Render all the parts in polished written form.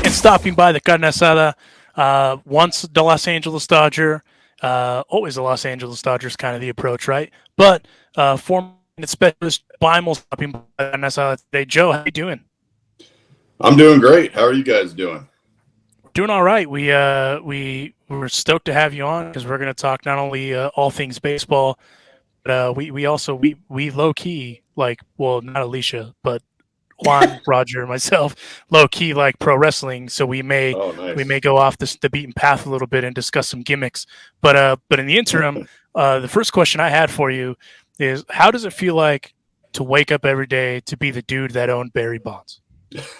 And stopping by the carne asada, once the Los Angeles Dodger, always the Los Angeles Dodgers, kind of the approach, right? But former specialist Beimel stopping by the carne asada today. Joe, how you doing? I'm doing great. How are you guys doing? Doing all right. We're stoked to have you on because we're going to talk not only all things baseball, but we also low key like, well, not Alysha, but Juan, Roger, and myself low key like pro wrestling. So we may go off the beaten path a little bit and discuss some gimmicks. But in the interim, the first question I had for you is, how does it feel like to wake up every day to be the dude that owned Barry Bonds? It's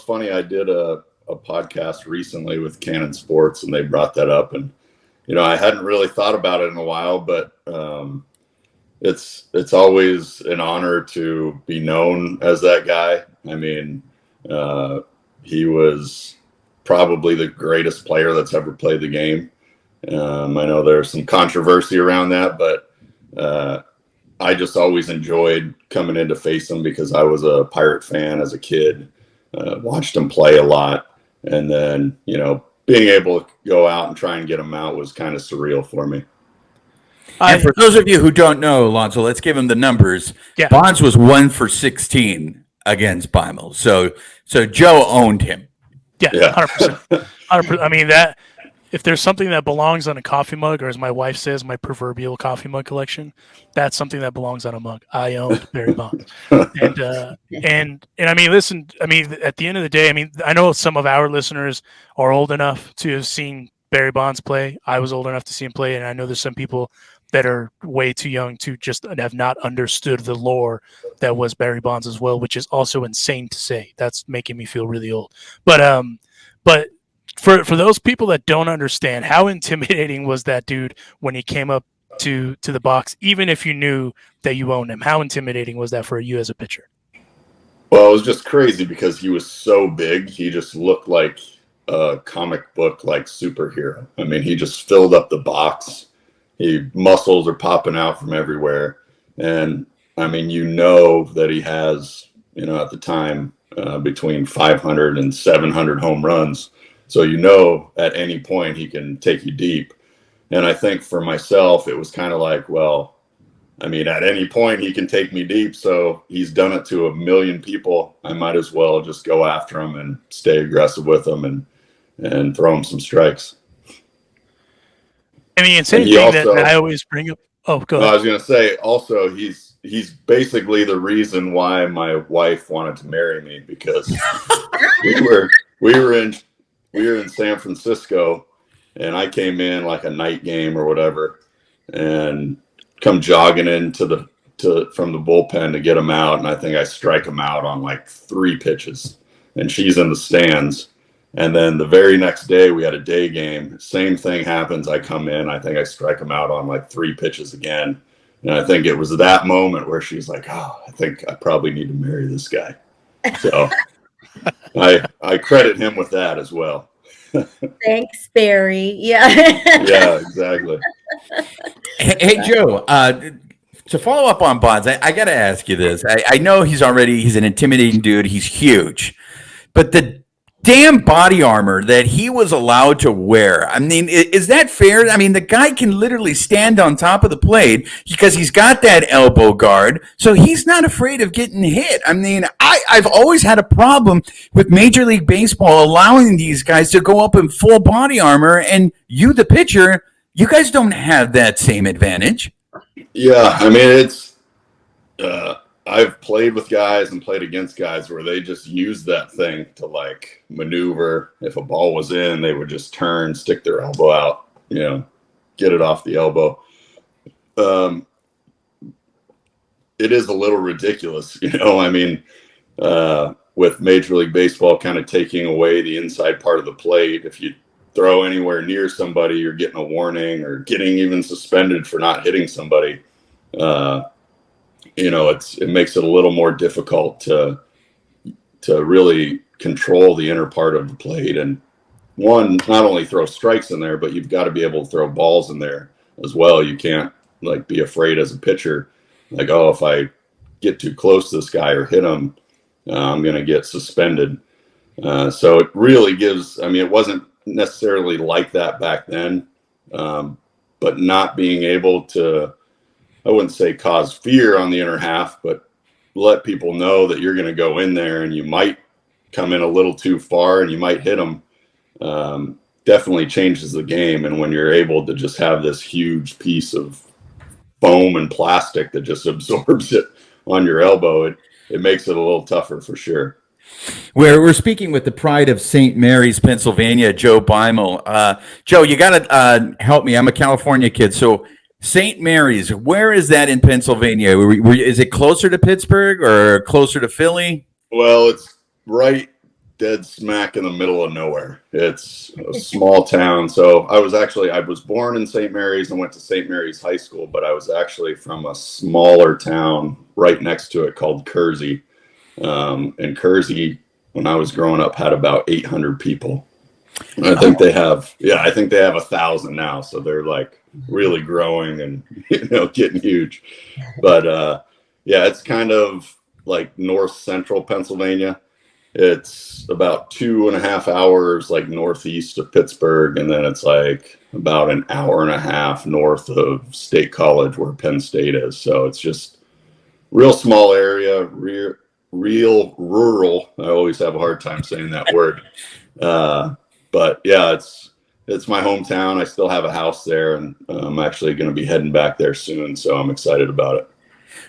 funny. I did a podcast recently with Canon Sports, and they brought that up, and I hadn't really thought about it in a while, but it's always an honor to be known as that guy. I mean, he was probably the greatest player that's ever played the game. I know there's some controversy around that, but I just always enjoyed coming in to face him because I was a Pirate fan as a kid, watched him play a lot. And then, being able to go out and try and get him out was kind of surreal for me. And for those of you who don't know, Alonso, let's give him the numbers. Yeah. Bonds was 1 for 16 against Beimel. So Joe owned him. Yeah. 100%. 100%. I mean, that if there's something that belongs on a coffee mug, or as my wife says, my proverbial coffee mug collection, that's something that belongs on a mug. I owned Barry Bonds. And I mean, listen, I mean, at the end of the day, I mean, I know some of our listeners are old enough to have seen Barry Bonds play. I was old enough to see him play, and I know there's some people that are way too young to just have not understood the lore that was Barry Bonds as well, which is also insane to say. That's making me feel really old. But for those people that don't understand, how intimidating was that dude when he came up to the box, even if you knew that you owned him? How intimidating was that for you as a pitcher? Well, it was just crazy because he was so big. He just looked like a comic book like superhero. I mean, he just filled up the box. Muscles are popping out from everywhere. And I mean, that he has, at the time, between 500 and 700 home runs. So, at any point he can take you deep. And I think for myself, it was kind of like, well, I mean, at any point he can take me deep. So he's done it to a million people. I might as well just go after him and stay aggressive with him and throw him some strikes. I mean, it's anything that I always bring up. Oh, go ahead. I was going to say also, he's basically the reason why my wife wanted to marry me, because we were in San Francisco, and I came in like a night game or whatever, and come jogging into from the bullpen to get him out, and I think I strike him out on like 3 pitches, and she's in the stands. And then the very next day we had a day game. Same thing happens. I come in. I think I strike him out on like 3 pitches again. And I think it was that moment where she's like, "Oh, I think I probably need to marry this guy." So I credit him with that as well. Thanks, Barry. Yeah. Yeah, exactly. Hey, Joe. To follow up on Bonds, I got to ask you this. I know he's an intimidating dude. He's huge, but the damn body armor that he was allowed to wear. I mean, is that fair? I mean, the guy can literally stand on top of the plate because he's got that elbow guard, so he's not afraid of getting hit. I mean, I've always had a problem with Major League Baseball allowing these guys to go up in full body armor, and you, the pitcher, you guys don't have that same advantage. Yeah, I mean, it's I've played with guys and played against guys where they just use that thing to like maneuver. If a ball was in, they would just turn, stick their elbow out, get it off the elbow. It is a little ridiculous, I mean, with Major League Baseball kind of taking away the inside part of the plate. If you throw anywhere near somebody, you're getting a warning or getting even suspended for not hitting somebody. It makes it a little more difficult to really control the inner part of the plate. And one, not only throw strikes in there, but you've got to be able to throw balls in there as well. You can't like be afraid as a pitcher, like, oh, if I get too close to this guy or hit him, I'm going to get suspended. So it really gives, I mean, it wasn't necessarily like that back then, but not being able to, I wouldn't say cause fear on the inner half, but let people know that you're going to go in there and you might come in a little too far and you might hit them, definitely changes the game. And when you're able to just have this huge piece of foam and plastic that just absorbs it on your elbow, it makes it a little tougher for sure. We're speaking with the pride of St. Mary's, Pennsylvania, Joe Beimel. Joe, you got to help me. I'm a California kid. So St. Mary's, where is that in Pennsylvania? Is it closer to Pittsburgh or closer to Philly? Well, it's right dead smack in the middle of nowhere. It's a small town. So I was born in St. Mary's and went to St. Mary's High School, but I was actually from a smaller town right next to it called Kersey. And Kersey, when I was growing up, had about 800 people. And I think they have 1,000 now. So they're like really growing and, getting huge. But, it's kind of like north central Pennsylvania. It's about 2.5 hours like northeast of Pittsburgh. And then it's like about an hour and a half north of State College where Penn State is. So it's just real small area, real rural. I always have a hard time saying that word. But yeah, it's my hometown. I still have a house there, and I'm actually going to be heading back there soon. So I'm excited about it.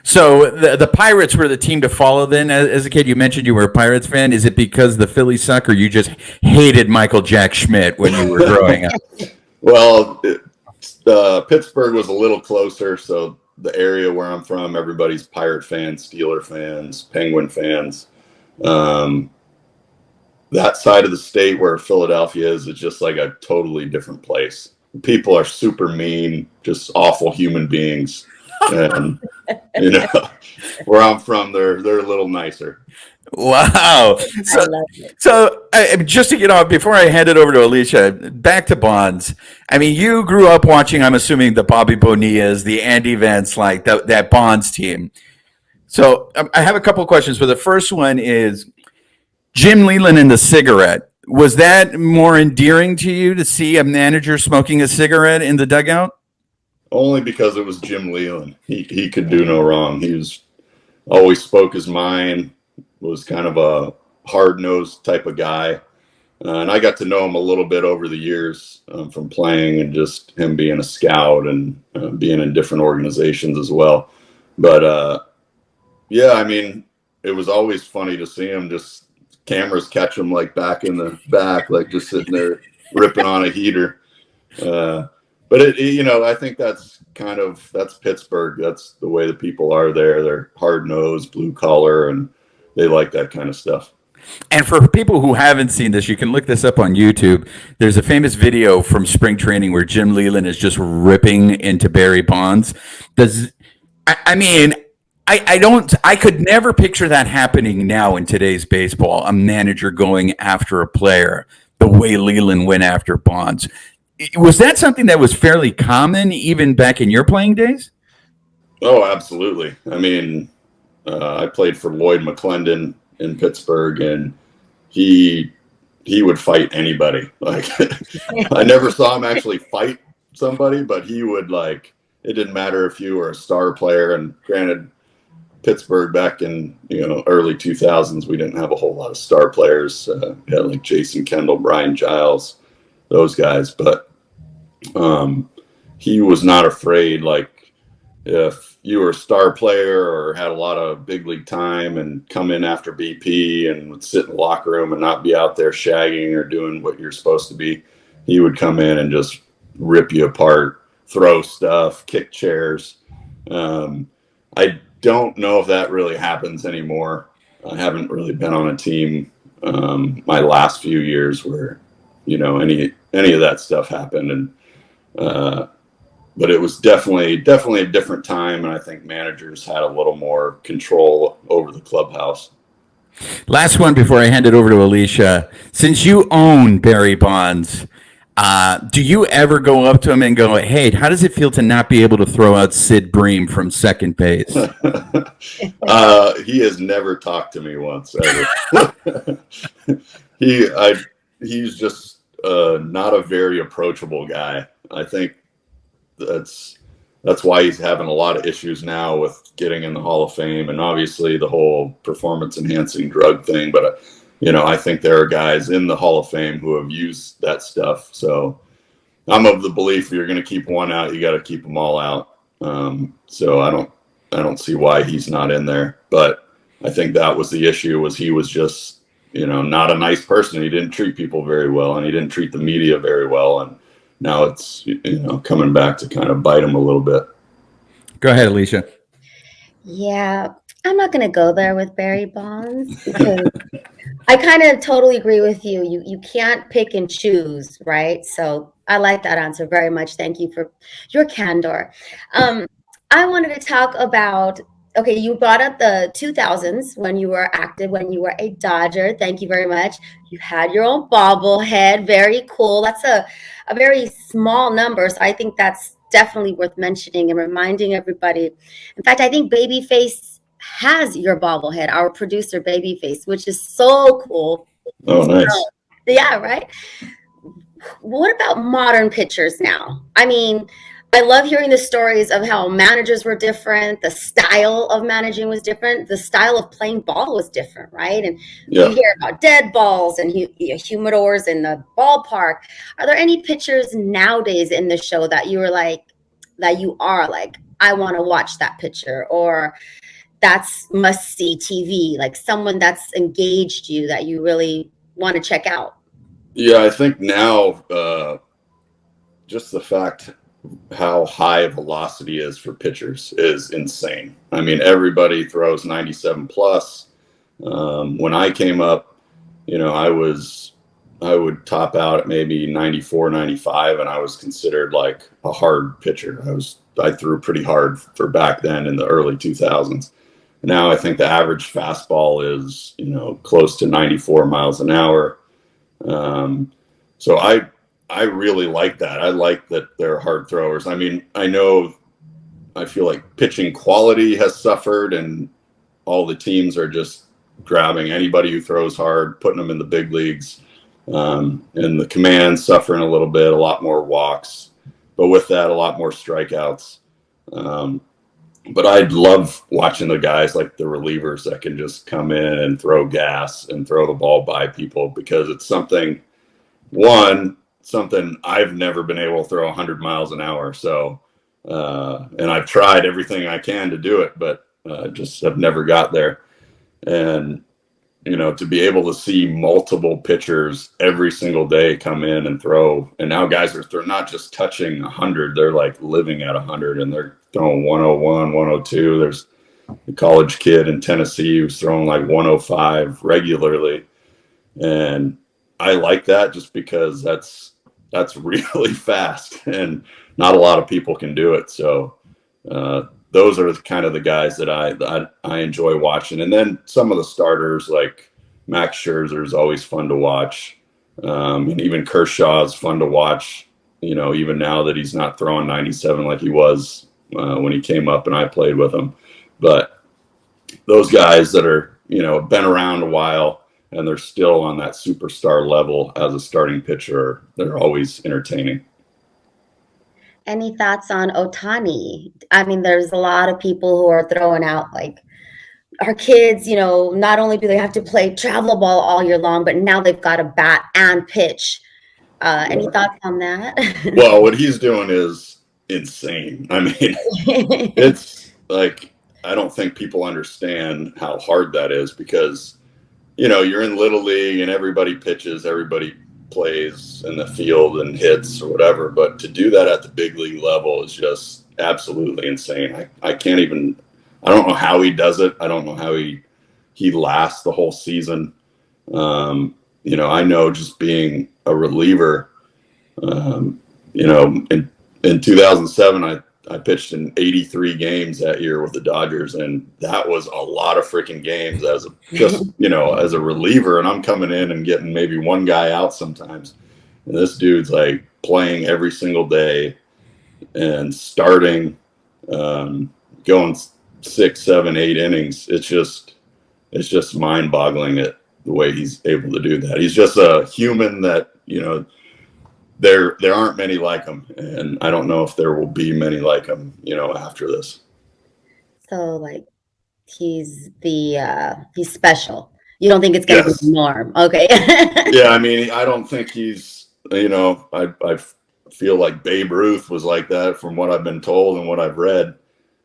So the Pirates were the team to follow then as a kid. You mentioned you were a Pirates fan. Is it because the Phillies suck or you just hated Michael Jack Schmidt when you were growing up? Well, Pittsburgh was a little closer. So the area where I'm from, everybody's Pirate fans, Steeler fans, Penguin fans. That side of the state where Philadelphia is just like a totally different place. People are super mean, just awful human beings. And where I'm from, they're a little nicer. Wow. So just to get off, before I hand it over to Alysha, back to Bonds. I mean, you grew up watching, I'm assuming, the Bobby Bonilla's, the Andy Vance, like that Bonds team. So I have a couple of questions. But the first one is Jim Leyland and the cigarette. Was that more endearing to you to see a manager smoking a cigarette in the dugout? Only because it was Jim Leyland. He could do no wrong. He was always spoke his mind, was kind of a hard-nosed type of guy. And I got to know him a little bit over the years from playing and just him being a scout and being in different organizations as well. But, I mean, it was always funny to see him just cameras catch him like back in the back, like just sitting there ripping on a heater. But I think that's Pittsburgh. That's the way the people are there. They're hard-nosed, blue collar, and they like that kind of stuff. And for people who haven't seen this, you can look this up on YouTube. There's a famous video from spring training where Jim Leyland is just ripping into Barry Bonds. I could never picture that happening now in today's baseball, a manager going after a player the way Leyland went after Bonds. Was that something that was fairly common even back in your playing days? Oh, absolutely. I mean, I played for Lloyd McClendon in Pittsburgh, and he would fight anybody. Like, I never saw him actually fight somebody, but he would, like, it didn't matter if you were a star player. And granted, Pittsburgh back in early 2000s, we didn't have a whole lot of star players. Had like Jason Kendall, Brian Giles, those guys, but he was not afraid. Like, if you were a star player or had a lot of big league time and come in after BP and would sit in the locker room and not be out there shagging or doing what you're supposed to be, he would come in and just rip you apart, throw stuff, kick chairs. I don't know if that really happens anymore. I haven't really been on a team my last few years where any of that stuff happened, and but it was definitely a different time, and I think managers had a little more control over the clubhouse. Last one before I hand it over to Alysha. Since you own Barry Bonds, Do you ever go up to him and go, "Hey, how does it feel to not be able to throw out Sid Bream from second base?" He has never talked to me once ever. He's just not a very approachable guy. I think that's why he's having a lot of issues now with getting in the Hall of Fame, and obviously the whole performance enhancing drug thing. But I think there are guys in the Hall of Fame who have used that stuff. So I'm of the belief if you're going to keep one out, you got to keep them all out. So I don't see why he's not in there. But I think that was the issue, was he was just, not a nice person. He didn't treat people very well, and he didn't treat the media very well. And now it's, coming back to kind of bite him a little bit. Go ahead, Alysha. Yeah, I'm not going to go there with Barry Bonds because I kind of totally agree with you. You can't pick and choose, right? So I like that answer very much. Thank you for your candor. I wanted to talk about, okay, you brought up the 2000s when you were active, when you were a Dodger. Thank you very much. You had your own bobblehead. Very cool. That's a very small number. So I think that's definitely worth mentioning and reminding everybody. In fact, I think Babyface has your bobblehead, our producer Babyface, which is so cool. Oh, nice. Yeah, right? What about modern pitchers now? I mean, I love hearing the stories of how managers were different. The style of managing was different. The style of playing ball was different, right? And you hear about dead balls and humidors in the ballpark. Are there any pitchers nowadays in the show that you are like, I want to watch that pitcher, or that's must-see TV, like someone that's engaged you that you really want to check out? Yeah, I think now just the fact how high velocity is for pitchers is insane. I mean, everybody throws 97 plus. When I came up, I would top out at maybe 94, 95, and I was considered like a hard pitcher. I threw pretty hard for back then in the early 2000s. Now I think the average fastball is, close to 94 miles an hour. So I really like that. I like that they're hard throwers. I mean, I feel like pitching quality has suffered, and all the teams are just grabbing anybody who throws hard, putting them in the big leagues. And the command's suffering a little bit, a lot more walks, but with that, a lot more strikeouts. But I love watching the guys like the relievers that can just come in and throw gas and throw the ball by people, because it's something I've never been able to throw 100 miles an hour. So, and I've tried everything I can to do it, but just have never got there. And, to be able to see multiple pitchers every single day come in and throw, and now guys they're not just touching 100, they're like living at 100, and they're throwing 101, 102. There's a college kid in Tennessee who's throwing like 105 regularly. And I like that just because that's really fast, and not a lot of people can do it. So those are kind of the guys that I enjoy watching. And then some of the starters like Max Scherzer is always fun to watch. And even Kershaw is fun to watch, even now that he's not throwing 97 like he was when he came up and I played with him. But those guys that are, been around a while and they're still on that superstar level as a starting pitcher, they're always entertaining. Any thoughts on Ohtani? I mean, there's a lot of people who are throwing out like our kids, not only do they have to play travel ball all year long, but now they've got to bat and pitch. Any thoughts on that? Well, what he's doing is insane. I mean, it's like, I don't think people understand how hard that is, because, you're in Little League and everybody pitches, everybody plays in the field and hits or whatever, but to do that at the big league level is just absolutely insane. I don't know how he does it. I don't know how he lasts the whole season. I know just being a reliever, in 2007, I pitched in 83 games that year with the Dodgers, and that was a lot of freaking games as a reliever. And I'm coming in and getting maybe one guy out sometimes. And this dude's like playing every single day and starting, going 6, 7, 8 innings. It's just mind-boggling at the way he's able to do that. He's just a human that, you know, there aren't many like him, and I don't know if there will be many like him, you know, after this. So like he's special. You don't think it's going to be the norm? Okay. Yeah, I mean, I don't think he's, you know, I feel like Babe Ruth was like that from what I've been told and what I've read.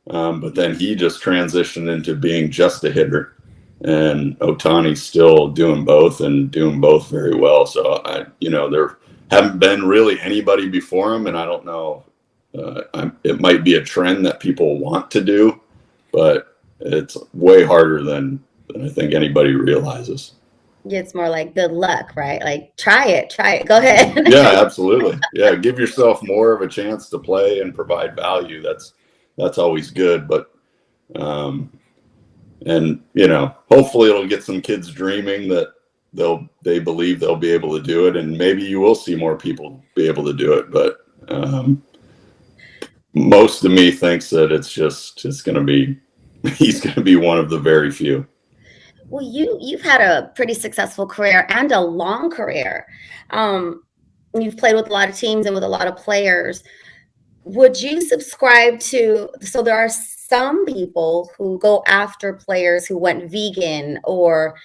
But then he just transitioned into being just a hitter, and Ohtani's still doing both and doing both very well. So there haven't been really anybody before him, and I don't know. It might be a trend that people want to do, but it's way harder than I think anybody realizes. It's more like good luck, right? Like try it. Go ahead. Yeah, absolutely. Yeah, give yourself more of a chance to play and provide value. That's always good, but and you know, hopefully it'll get some kids dreaming that they believe they'll be able to do it, and maybe you will see more people be able to do it. But most of me thinks that it's going to be he's going to be one of the very few. Well, you've had a pretty successful career and a long career. You've played with a lot of teams and with a lot of players. Would you subscribe to, so there are some people who go after players who went vegan or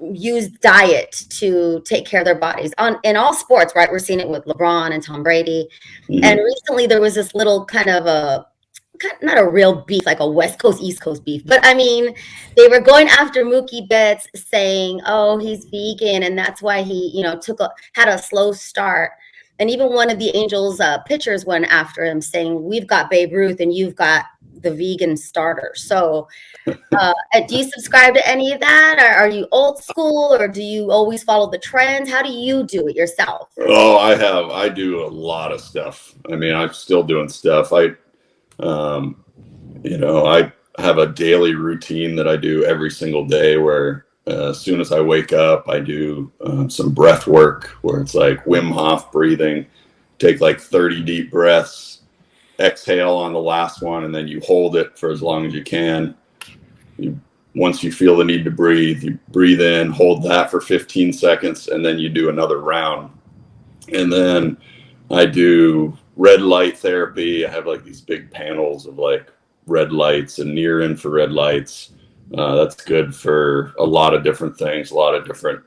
use diet to take care of their bodies in all sports, right? We're seeing it with LeBron and Tom Brady. Mm-hmm. And recently there was this little kind of not a real beef, like a West Coast, East Coast beef, but I mean, they were going after Mookie Betts saying, oh, he's vegan. And that's why he, you know, had a slow start. And even one of the Angels pitchers went after him saying, we've got Babe Ruth and you've got the vegan starter. So do you subscribe to any of that? Or are you old school, or do you always follow the trends? How do you do it yourself? Oh, I do a lot of stuff. I mean, I'm still doing stuff. I have a daily routine that I do every single day where as soon as I wake up, I do some breath work where it's like Wim Hof breathing, take like 30 deep breaths, exhale on the last one, and then you hold it for as long as you can. Once you feel the need to breathe, you breathe in, hold that for 15 seconds, and then you do another round. And then I do red light therapy. I have like these big panels of like red lights and near infrared lights. That's good for a lot of different things, a lot of different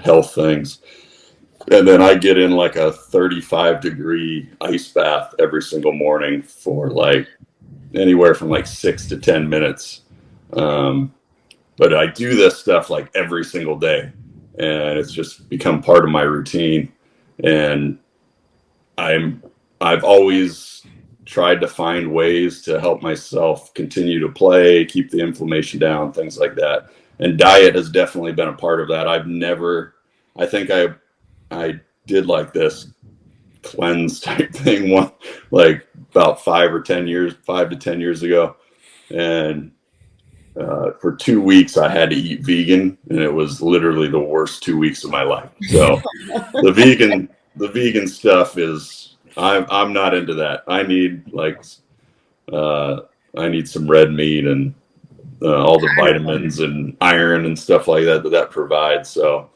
health things. And then I get in like a 35-degree ice bath every single morning for like anywhere from like 6 to 10 minutes. But I do this stuff like every single day, and it's just become part of my routine. And I've always tried to find ways to help myself continue to play, keep the inflammation down, things like that. And diet has definitely been a part of that. I think I did like this cleanse type thing like about 5 to 10 years ago. And for 2 weeks I had to eat vegan, and it was literally the worst 2 weeks of my life. So the vegan stuff is, I'm not into that. I need some red meat and all the vitamins and iron and stuff like that provides. So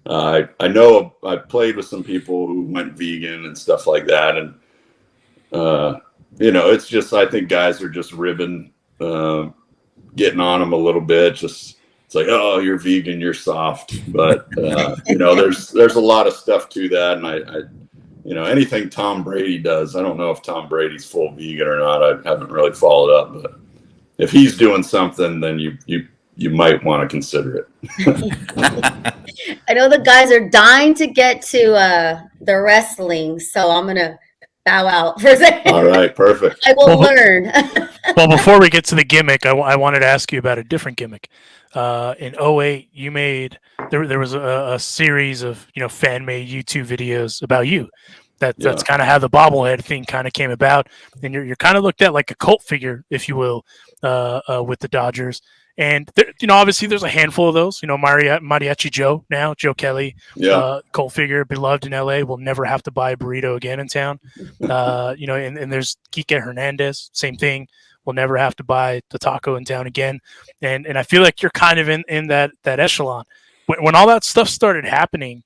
I know I played with some people who went vegan and stuff like that, and it's just, I think guys are just ribbing, getting on them a little bit. Just, it's like, oh, you're vegan, you're soft. But there's a lot of stuff to that, and I anything Tom Brady does, I don't know if Tom Brady's full vegan or not. I haven't really followed up, but if he's doing something, then you might want to consider it. I know the guys are dying to get to the wrestling, so I'm gonna bow out for a second. All right, perfect. I will learn. Well, before we get to the gimmick, I wanted to ask you about a different gimmick. In 2008, you made there was a series of fan-made YouTube videos about you. That's kind of how the bobblehead thing kind of came about, and you're kind of looked at like a cult figure, if you will, with the Dodgers. And there, obviously there's a handful of those. Mariachi Joe now, Joe Kelly, cult figure, beloved in LA, will never have to buy a burrito again in town. And there's Kike Hernandez, same thing, will never have to buy the taco in town again. And I feel like you're kind of in that echelon. When all that stuff started happening,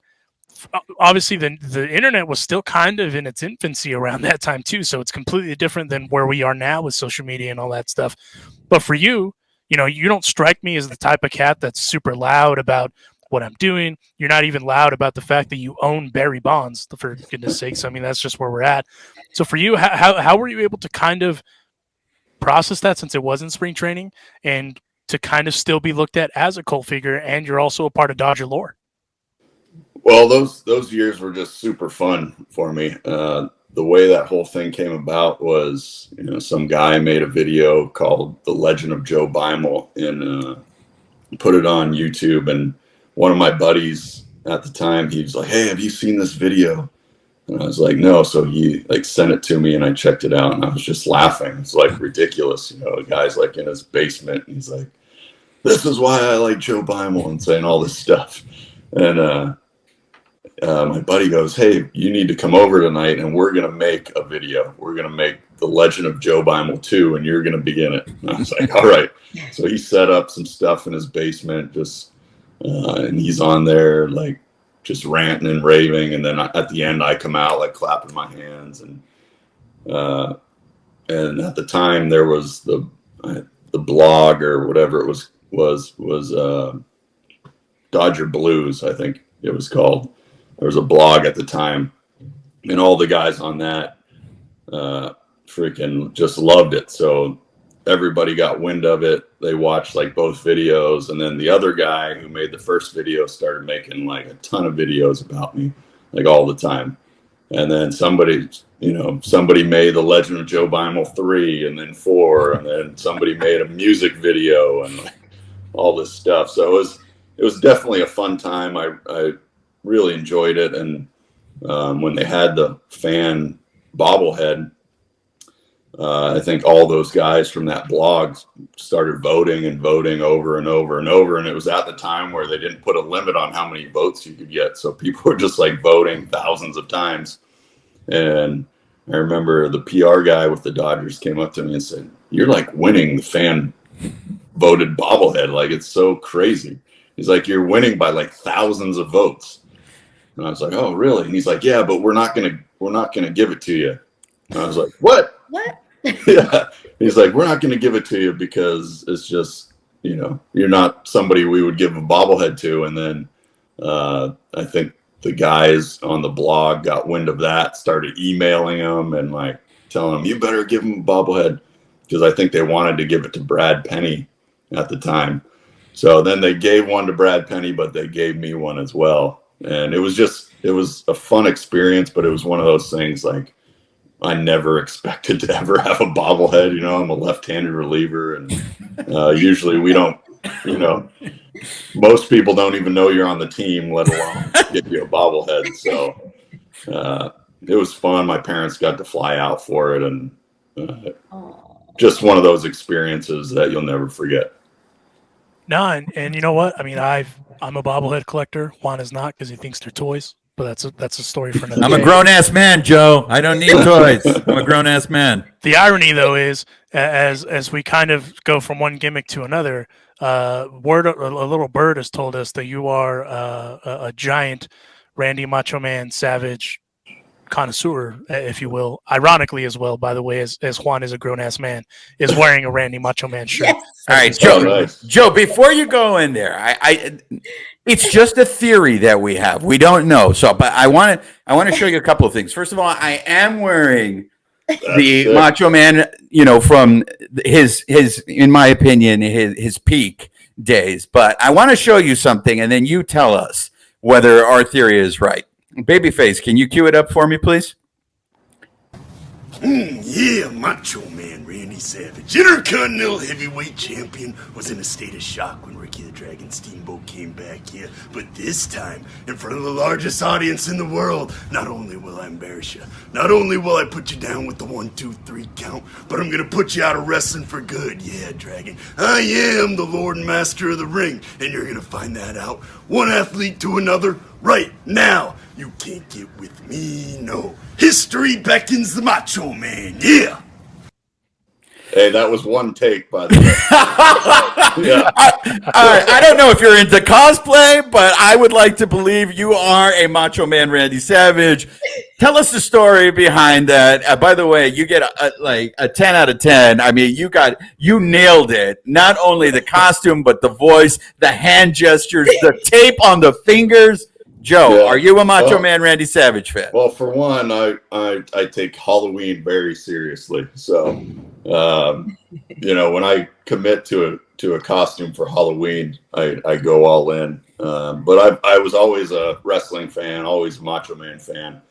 obviously the internet was still kind of in its infancy around that time too. So it's completely different than where we are now with social media and all that stuff. But for you, you don't strike me as the type of cat that's super loud about what I'm doing. You're not even loud about the fact that you own Barry Bonds, for goodness sakes. I mean, that's just where we're at. So for you, how were you able to kind of process that, since it wasn't spring training, and to kind of still be looked at as a cult figure, and you're also a part of Dodger lore? Well, those years were just super fun for me. The way that whole thing came about was, some guy made a video called The Legend of Joe Beimel and put it on YouTube. And one of my buddies at the time, he was like, "Hey, have you seen this video?" And I was like, "No." So he sent it to me, and I checked it out, and I was just laughing. It's ridiculous. The guy's in his basement, and he's like, "This is why I like Joe Beimel," and saying all this stuff. And my buddy goes, "Hey, you need to come over tonight, and we're going to make a video. We're going to make The Legend of Joe Beimel 2, and you're going to be in it." And I was like, "All right." So he set up some stuff in his basement, and he's on there, just ranting and raving. And then at the end, I come out, clapping my hands. And at the time, there was the blog, or whatever it was Dodger Blues, I think it was called. There was a blog at the time, and all the guys on that freaking just loved it. So everybody got wind of it. They watched both videos, and then the other guy who made the first video started making a ton of videos about me, all the time. And then somebody made The Legend of Joe Beimel 3, and then 4, and then somebody made a music video, and all this stuff. So it was definitely a fun time. I really enjoyed it. And when they had the fan bobblehead, I think all those guys from that blog started voting over and over and over. And it was at the time where they didn't put a limit on how many votes you could get. So people were just voting thousands of times. And I remember the PR guy with the Dodgers came up to me and said, "You're winning the fan voted bobblehead. It's so crazy." He's like, "You're winning by thousands of votes." And I was like, "Oh, really?" And he's like, "Yeah, but we're not gonna give it to you." And I was like, "What?" Yeah. He's like, "We're not gonna give it to you because it's just, you're not somebody we would give a bobblehead to." And then I think the guys on the blog got wind of that, started emailing him and telling him, "You better give him a bobblehead," because I think they wanted to give it to Brad Penny at the time. So then they gave one to Brad Penny, but they gave me one as well. And it was a fun experience, but it was one of those things I never expected to ever have a bobblehead. I'm a left-handed reliever, and usually we don't, most people don't even know you're on the team, let alone give you a bobblehead. So it was fun. My parents got to fly out for it, and just one of those experiences that you'll never forget. No, and you know what? I mean, I'm a bobblehead collector. Juan is not, because he thinks they're toys. But that's a story for another day. I'm a grown-ass man, Joe. I don't need toys. I'm a grown-ass man. The irony, though, is as we kind of go from one gimmick to another, a little bird has told us that you are a giant Randy Macho Man Savage connoisseur, if you will. Ironically, as well, by the way, as Juan is a grown-ass man, is wearing a Randy Macho Man shirt. Yes. All right, Joe. Joe, before you go in there, it's just a theory that we have. We don't know. So, but I want to show you a couple of things. First of all, I am wearing the Macho Man, from his, in my opinion, his peak days. But I want to show you something, and then you tell us whether our theory is right. Babyface, can you cue it up for me, please? Yeah, Macho Man Randy Savage, Intercontinental Heavyweight Champion, was in a state of shock when Ricky the Dragon Steamboat came back here. But this time, in front of the largest audience in the world, not only will I embarrass you, not only will I put you down with the 1, 2, 3 count, but I'm gonna put you out of wrestling for good. Yeah, Dragon, I am the Lord and Master of the Ring, and you're gonna find that out one athlete to another right now. You can't get with me, no. History beckons the Macho Man, yeah. Hey, that was one take, by the way. Yeah. All right, I don't know if you're into cosplay, but I would like to believe you are a Macho Man Randy Savage. Tell us the story behind that. By the way, you get a 10 out of 10. I mean, you nailed it. Not only the costume, but the voice, the hand gestures, the tape on the fingers. Joe, are you a Macho Man Randy Savage fan? Well, for one, I take Halloween very seriously. So, when I commit to a costume for Halloween, I go all in. But I was always a wrestling fan, always a Macho Man fan.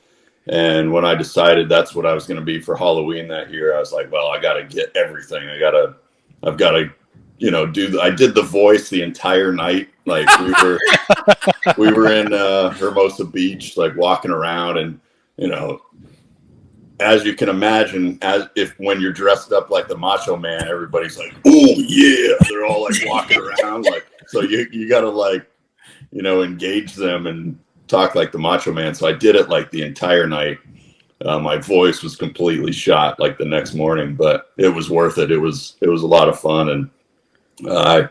And when I decided that's what I was going to be for Halloween that year, I was like, well, I got to get everything. I've got to, I did the voice the entire night. Like we were in Hermosa Beach, like walking around, and as you can imagine, when you're dressed up like the Macho Man, everybody's like, "Oh yeah!" They're all like walking around, like, so you got to like, engage them and talk like the Macho Man. So I did it like the entire night. My voice was completely shot like the next morning, but it was worth it. It was a lot of fun, and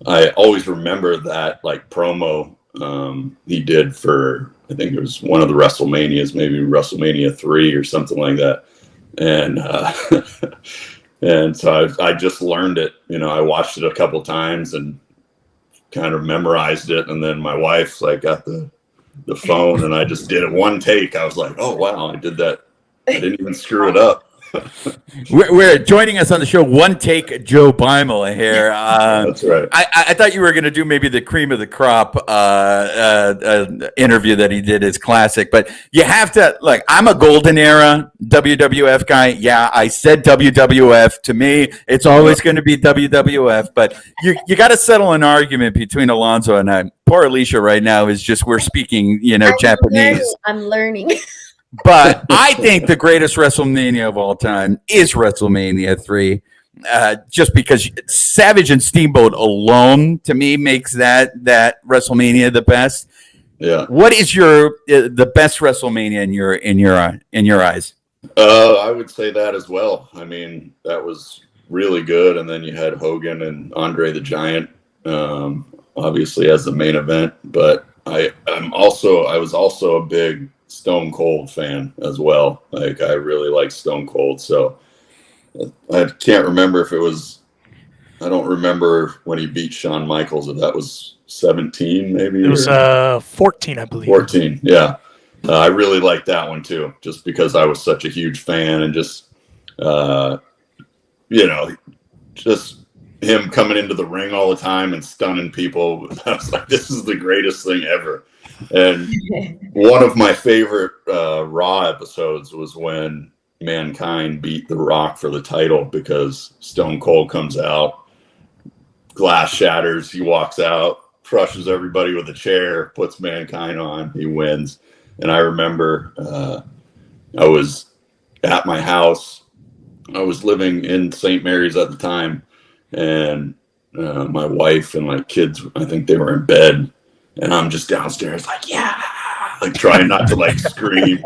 I always remember that like promo he did for, I think it was one of the WrestleManias, maybe WrestleMania 3 or something like that. And and so I just learned it. I watched it a couple times and kind of memorized it. And then my wife got the phone, and I just did it one take. I was like, oh wow, I did that. I didn't even screw it up. We're joining us on the show, One Take Joe Beimel here. That's right. I thought you were going to do maybe the cream of the crop interview that he did, his classic, but you have to, I'm a golden era WWF guy. Yeah, I said WWF. To me, it's always going to be WWF, but you got to settle an argument between Alonso and I. Poor Alysha right now is just, we're speaking, Japanese. I'm learning. But I think the greatest WrestleMania of all time is WrestleMania 3, just because Savage and Steamboat alone, to me, makes that WrestleMania the best. Yeah. What is the best WrestleMania in your eyes? I would say that as well. I mean, that was really good, and then you had Hogan and Andre the Giant, obviously as the main event. But I was also a big Stone Cold fan as well. Like, I really like Stone Cold. So I can't remember if it was, I don't remember when he beat Shawn Michaels, if that was 17 maybe. It was 14, I believe. 14, yeah. I really liked that one too, just because I was such a huge fan, and just, just him coming into the ring all the time and stunning people. I was like, this is the greatest thing ever. And one of my favorite Raw episodes was when Mankind beat The Rock for the title, because Stone Cold comes out, glass shatters, he walks out, crushes everybody with a chair, puts Mankind on, he wins. And I remember I was at my house. I was living in St. Mary's at the time, and my wife and my kids, I think they were in bed. And I'm just downstairs like, yeah, like trying not to like scream.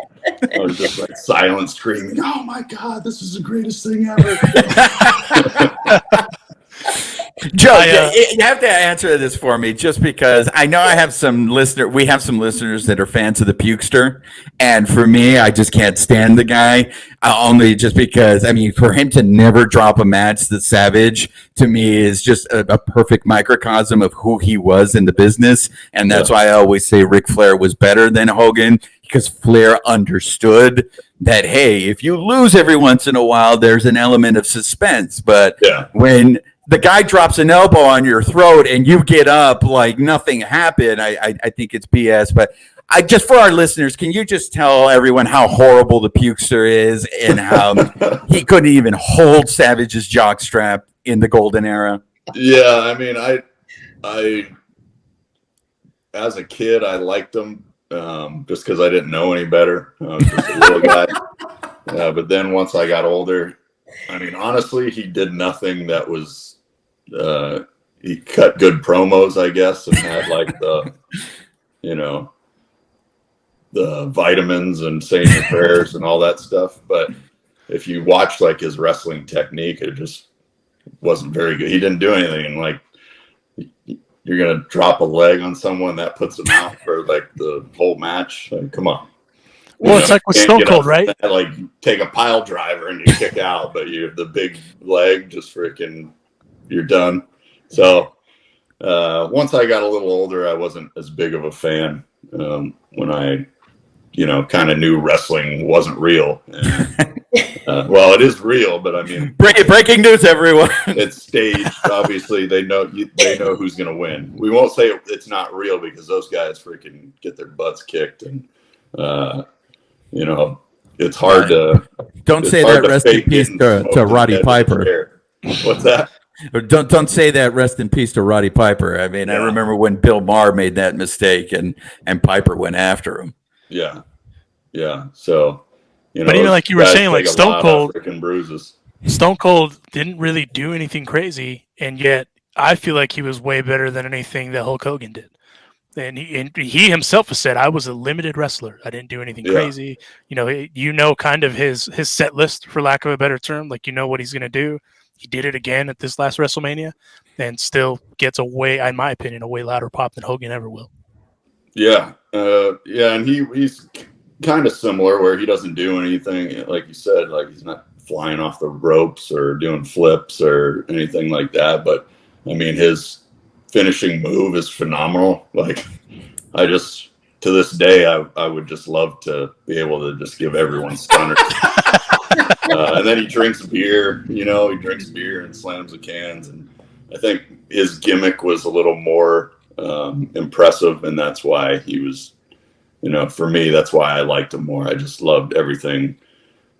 I was just like silent screaming, oh my God, this is the greatest thing ever. Joe, you have to answer this for me, just because I know we have some listeners that are fans of the Pukester, and for me, I just can't stand the guy. Only just because, I mean, for him to never drop a match, the Savage, to me is just a perfect microcosm of who he was in the business, and that's why I always say Ric Flair was better than Hogan, because Flair understood that, hey, if you lose every once in a while, there's an element of suspense, but when the guy drops an elbow on your throat and you get up like nothing happened, I think it's BS. But just for our listeners, can you just tell everyone how horrible the pukester is and how he couldn't even hold Savage's jockstrap in the golden era? Yeah, I mean, I as a kid, I liked him just because I didn't know any better. I was just a little guy. But then once I got older, I mean, honestly, he did nothing that was. He cut good promos, I guess, and had like the vitamins and saying your prayers and all that stuff. But if you watch like his wrestling technique, it just wasn't very good. He didn't do anything. Like, you're gonna drop a leg on someone that puts him out for like the whole match. Like, come on. Well, it's like with Stone Cold, right? Like, take a pile driver and you kick out, but you have the big leg, just freaking, you're done. So once I got a little older, I wasn't as big of a fan when I, kind of knew wrestling wasn't real. And, well, it is real, but I mean, breaking news, everyone. It's staged. Obviously, they know who's going to win. We won't say it's not real because those guys freaking get their butts kicked, and it's hard to. Don't say that. Rest in peace to Roddy Piper. What's that? Don't say that. Rest in peace to Roddy Piper. I mean, I remember when Bill Maher made that mistake, and Piper went after him. Yeah. So, but even like you were saying, like Stone Cold, freaking bruises. Stone Cold didn't really do anything crazy, and yet I feel like he was way better than anything that Hulk Hogan did. And he himself has said, I was a limited wrestler. I didn't do anything crazy. Kind of his set list, for lack of a better term. Like, what he's going to do. He did it again at this last WrestleMania, and still gets in my opinion, a way louder pop than Hogan ever will. Yeah. And he's kind of similar where he doesn't do anything. Like you said, like he's not flying off the ropes or doing flips or anything like that. But I mean, his finishing move is phenomenal. Like, to this day, I would just love to be able to just give everyone stunners. And then he drinks beer, he drinks beer and slams the cans. And I think his gimmick was a little more impressive. And that's why he was, for me, that's why I liked him more. I just loved everything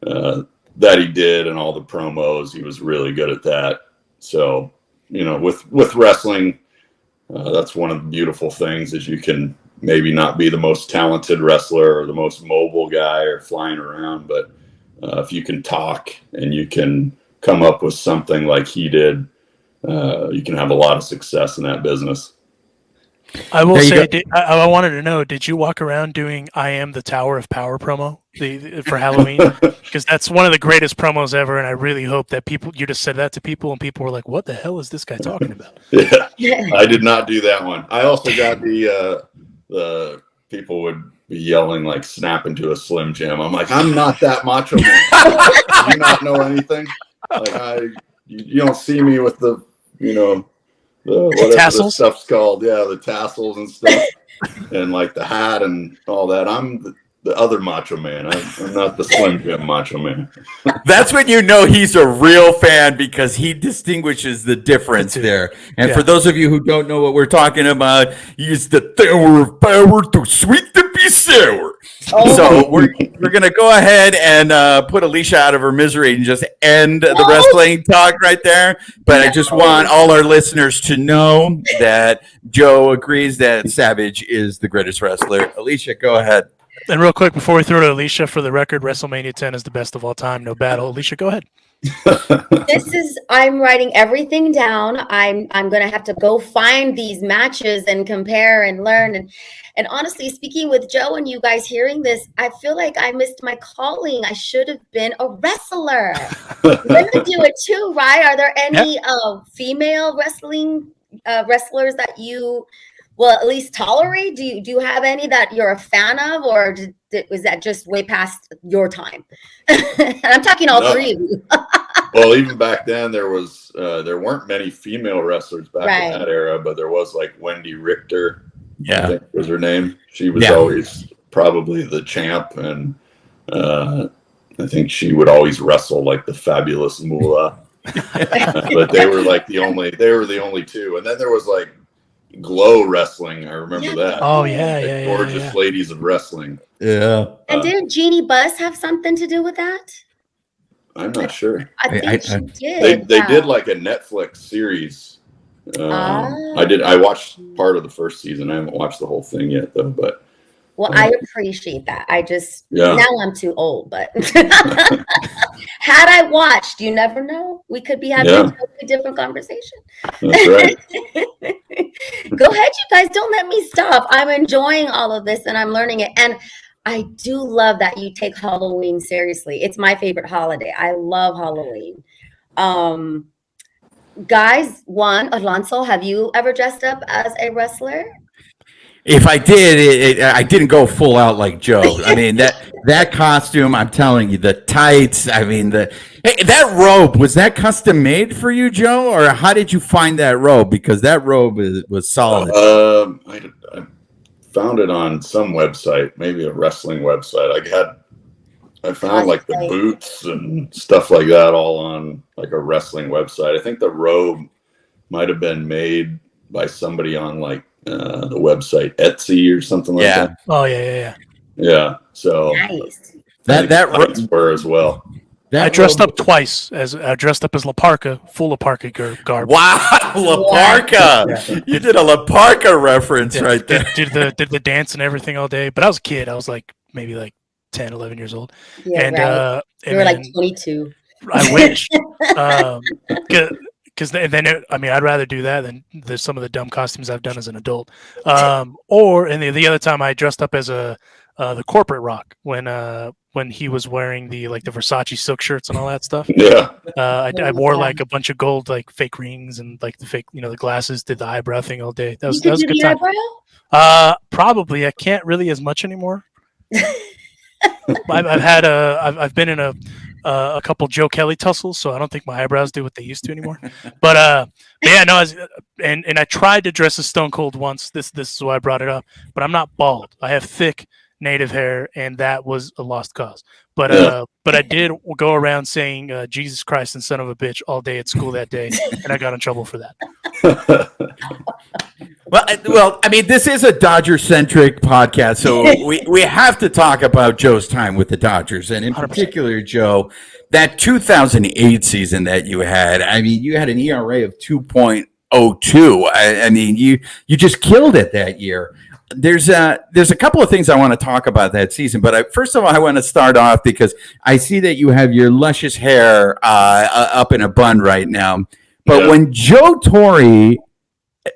that he did and all the promos. He was really good at that. So, with wrestling, that's one of the beautiful things is you can maybe not be the most talented wrestler or the most mobile guy or flying around, but if you can talk and you can come up with something like he did, you can have a lot of success in that business. I will say, I wanted to know, did you walk around doing I Am the Tower of Power promo for Halloween? Because that's one of the greatest promos ever, and I really hope that you just said that to people, and people were like, what the hell is this guy talking about? Yeah, I did not do that one. I also got the people would be yelling like snap into a Slim Jim. I'm like, I'm not that Macho Man. Do you not know anything? Like, you don't see me with the whatever tassels? The stuff's called. Yeah, the tassels and stuff. And like the hat and all that. I'm the other Macho Man. I'm not the Slim Jim Macho Man. That's when you know he's a real fan, because he distinguishes the difference there. And for those of you who don't know what we're talking about, he's the tower of power, too sweet to be sour. Oh. So we're going to go ahead and put Alysha out of her misery and just end the wrestling talk right there. But I just want all our listeners to know that Joe agrees that Savage is the greatest wrestler. Alysha, go ahead. And real quick, before we throw to Alysha, for the record, WrestleMania 10 is the best of all time. No battle. Alysha, go ahead. I'm writing everything down. I'm going to have to go find these matches and compare and learn. And honestly, speaking with Joe and you guys hearing this, I feel like I missed my calling. I should have been a wrestler. Women do it too, right? Are there any female wrestlers that you will at least tolerate? Do you have any that you're a fan of, or was that just way past your time? And I'm talking all three of you. Well, even back then there weren't many female wrestlers back in that era, but there was like Wendy Richter. I think was her name. She was always probably the champ, and I think she would always wrestle like the Fabulous Moolah. But they were like the only two. And then there was like, Glow Wrestling. I remember that. Oh yeah, Gorgeous Ladies of Wrestling. Yeah. And didn't Jeannie Buss have something to do with that? I'm not sure. I think she did. They did like a Netflix series. I watched part of the first season. I haven't watched the whole thing yet, though. But I appreciate that. Yeah. Now I'm too old, but had I watched, you never know. We could be having a totally different conversation. That's right. Go ahead, you guys. Don't let me stop. I'm enjoying all of this and I'm learning it. And I do love that you take Halloween seriously. It's my favorite holiday. I love Halloween. Guys, Juan, Alonso, have you ever dressed up as a wrestler? If I did, I didn't go full out like Joe. I mean, that costume, I'm telling you, the tights, I mean, that robe, was that custom made for you, Joe? Or how did you find that robe? Because that robe was solid. I found it on some website, maybe a wrestling website. I found like the boots and stuff like that all on like a wrestling website. I think the robe might have been made by somebody on like the website Etsy or something like that. Oh yeah. Yeah. So nice. That were as well. I dressed up twice. I dressed up as La Parka, full La Parka garb. Wow, La Parka! Yeah. You did a La Parka reference right there. Did the dance and everything all day. But I was a kid. I was like maybe like 10, 11 years old. Yeah, and right. You were like 22. I wish. Because then I'd rather do that than some of the dumb costumes I've done as an adult. And the other time I dressed up as the corporate Rock when he was wearing the Versace silk shirts and all that stuff. Yeah. I wore like a bunch of gold like fake rings and like the fake the glasses. Did the eyebrow thing all day. That was a good time. Probably I can't really as much anymore. I've been in a couple Joe Kelly tussles, so I don't think my eyebrows do what they used to anymore. But yeah, no, and I tried to dress as Stone Cold once. This is why I brought it up. But I'm not bald. I have thick native hair, and that was a lost cause. But I did go around saying Jesus Christ and son of a bitch all day at school that day, and I got in trouble for that. Well, I mean, this is a Dodger-centric podcast, so we have to talk about Joe's time with the Dodgers, and in 100%. Particular, Joe, that 2008 season that you had. I mean, you had an ERA of 2.02. I mean, you just killed it that year. There's a couple of things I want to talk about that season, but first of all, I want to start off because I see that you have your luscious hair up in a bun right now. But when Joe Torre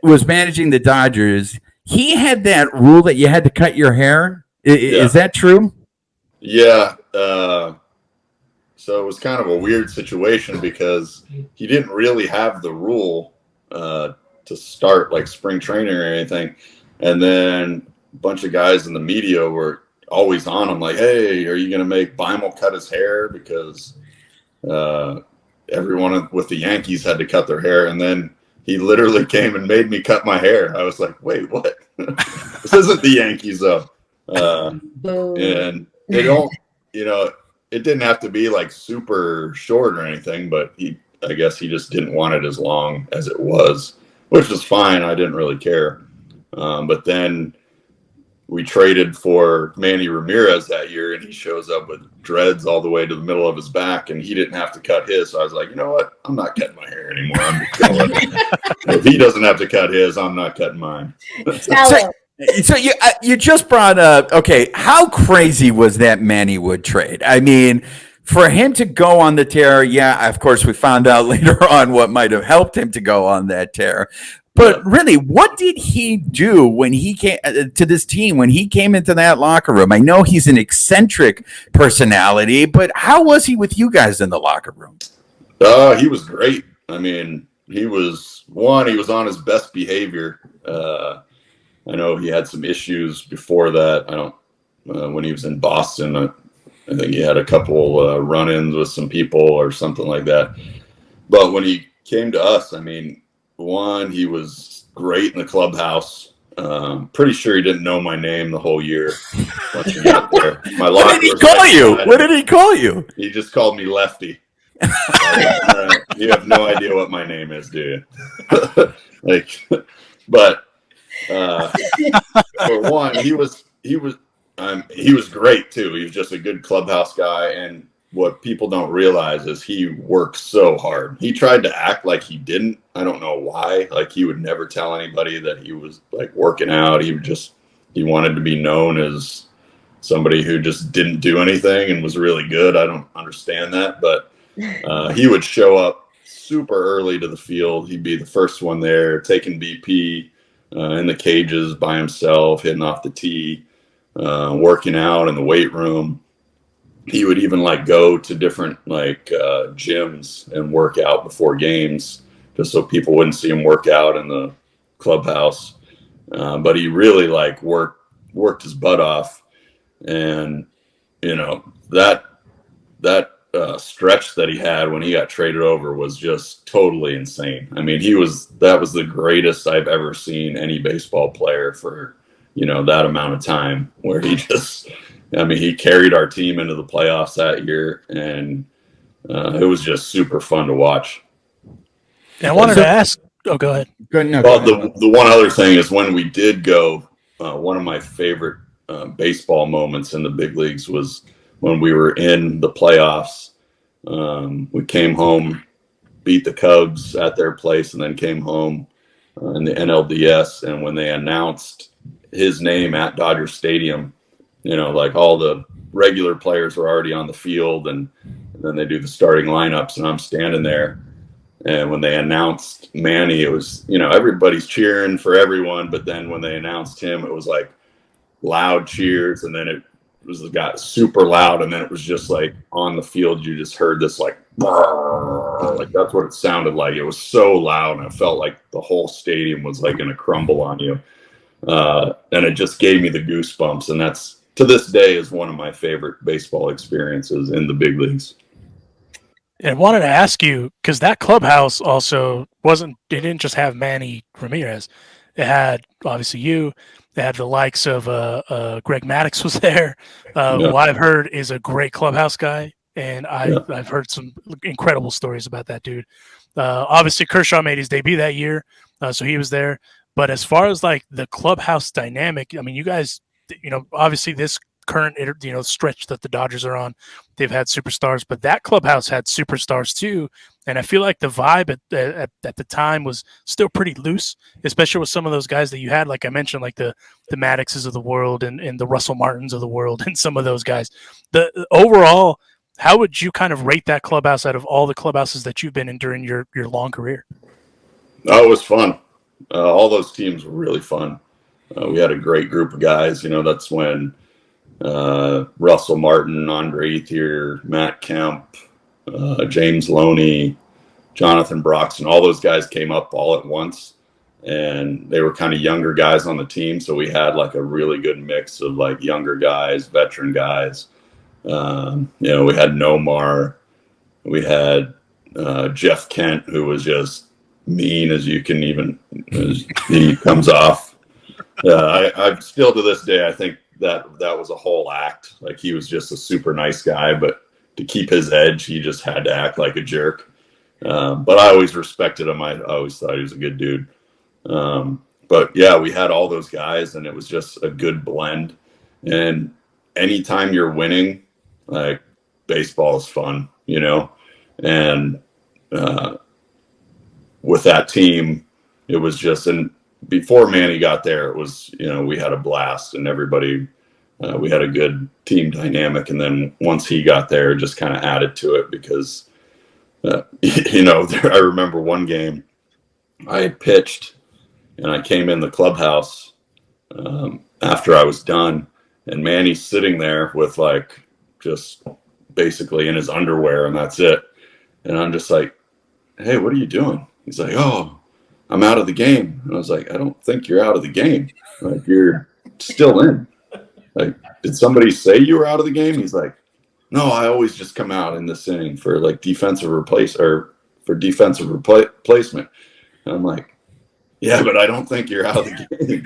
was managing the Dodgers, he had that rule that you had to cut your hair. Is that true? Yeah. So it was kind of a weird situation because he didn't really have the rule to start like spring training or anything. And then a bunch of guys in the media were always on him like, hey, are you going to make Beimel cut his hair? Because everyone with the Yankees had to cut their hair. And then he literally came and made me cut my hair. I was like, wait, what? This isn't the Yankees, though. And they don't, it didn't have to be like super short or anything, but I guess he just didn't want it as long as it was, which was fine. I didn't really care. But then we traded for Manny Ramirez that year, and he shows up with dreads all the way to the middle of his back, and he didn't have to cut his. So I was like, you know what? I'm not cutting my hair anymore. If he doesn't have to cut his, I'm not cutting mine. So you just brought up, okay, how crazy was that Manny Wood trade? I mean, for him to go on the tear, yeah, of course, we found out later on what might have helped him to go on that tear. But really, what did he do when he came to this team, when he came into that locker room? I know he's an eccentric personality, but how was he with you guys in the locker room? He was great. I mean, he was on his best behavior. I know he had some issues before that. When he was in Boston, I think he had a couple run-ins with some people or something like that. But when he came to us, I mean, he was great in the clubhouse. Pretty sure he didn't know my name the whole year. Once he got there. What did he call you? What did he call you? He just called me Lefty. All right, you have no idea what my name is, do you? But For one, he was great too. He was just a good clubhouse guy, and what people don't realize is he worked so hard. He tried to act like he didn't. I don't know why. Like, he would never tell anybody that he was like working out. He wanted to be known as somebody who just didn't do anything and was really good. I don't understand that, but he would show up super early to the field. He'd be the first one there, taking BP in the cages by himself, hitting off the tee, working out in the weight room. He would even like go to different like gyms and work out before games, just so people wouldn't see him work out in the clubhouse. But he really like worked his butt off, and you know that stretch that he had when he got traded over was just totally insane. I mean, that was the greatest I've ever seen any baseball player for, you know, that amount of time, where he carried our team into the playoffs that year, and it was just super fun to watch. And I wanted to ask. Oh, go ahead. The one other thing is, when we did go, one of my favorite baseball moments in the big leagues was when we were in the playoffs. We came home, beat the Cubs at their place, and then came home in the NLDS. And when they announced his name at Dodger Stadium, you know, like all the regular players were already on the field, and then they do the starting lineups, and I'm standing there. And when they announced Manny, it was, you know, everybody's cheering for everyone. But then when they announced him, it was like loud cheers, and then it got super loud, and then it was just like on the field, you just heard this like that's what it sounded like. It was so loud, and it felt like the whole stadium was like going to crumble on you. And it just gave me the goosebumps, and that's, to this day, is one of my favorite baseball experiences in the big leagues. And wanted to ask you, because that clubhouse also didn't just have Manny Ramirez. It had obviously you. They had the likes of Greg Maddux was there, who I've heard is a great clubhouse guy, and I've heard some incredible stories about that dude. Obviously, Kershaw made his debut that year, so he was there. But as far as like the clubhouse dynamic, I mean, you guys, you know, obviously this current stretch that the Dodgers are on, they've had superstars, but that clubhouse had superstars too. And I feel like the vibe at the time was still pretty loose, especially with some of those guys that you had, like I mentioned, like the Maddoxes of the world and the Russell Martins of the world, and some of those guys. The overall, how would you kind of rate that clubhouse out of all the clubhouses that you've been in during your long career? Oh, it was fun. All those teams were really fun. We had a great group of guys. You know, that's when Russell Martin, Andre Ethier, Matt Kemp, James Loney, Jonathan Broxton, all those guys came up all at once, and they were kind of younger guys on the team. So we had like a really good mix of like younger guys, veteran guys. You know, we had Nomar, we had Jeff Kent, who was just mean as you can even, as he comes off. I still to this day, I think that was a whole act. Like, he was just a super nice guy, but to keep his edge, he just had to act like a jerk. But I always respected him. I always thought he was a good dude. But yeah, we had all those guys, and it was just a good blend. And anytime you're winning, like, baseball is fun, you know? And with that team, it was just, and before Manny got there, it was, you know, we had a blast, and everybody, we had a good team dynamic. And then once he got there, it just kind of added to it because, you know, I remember one game I had pitched, and I came in the clubhouse after I was done, and Manny's sitting there with like just basically in his underwear, and that's it. And I'm just like, hey, what are you doing? He's like, oh, I'm out of the game. And I was like, I don't think you're out of the game. Like, you're still in. Like, did somebody say you were out of the game? He's like, no, I always just come out in this inning for like defensive replacement. And I'm like, yeah, but I don't think you're out of the game.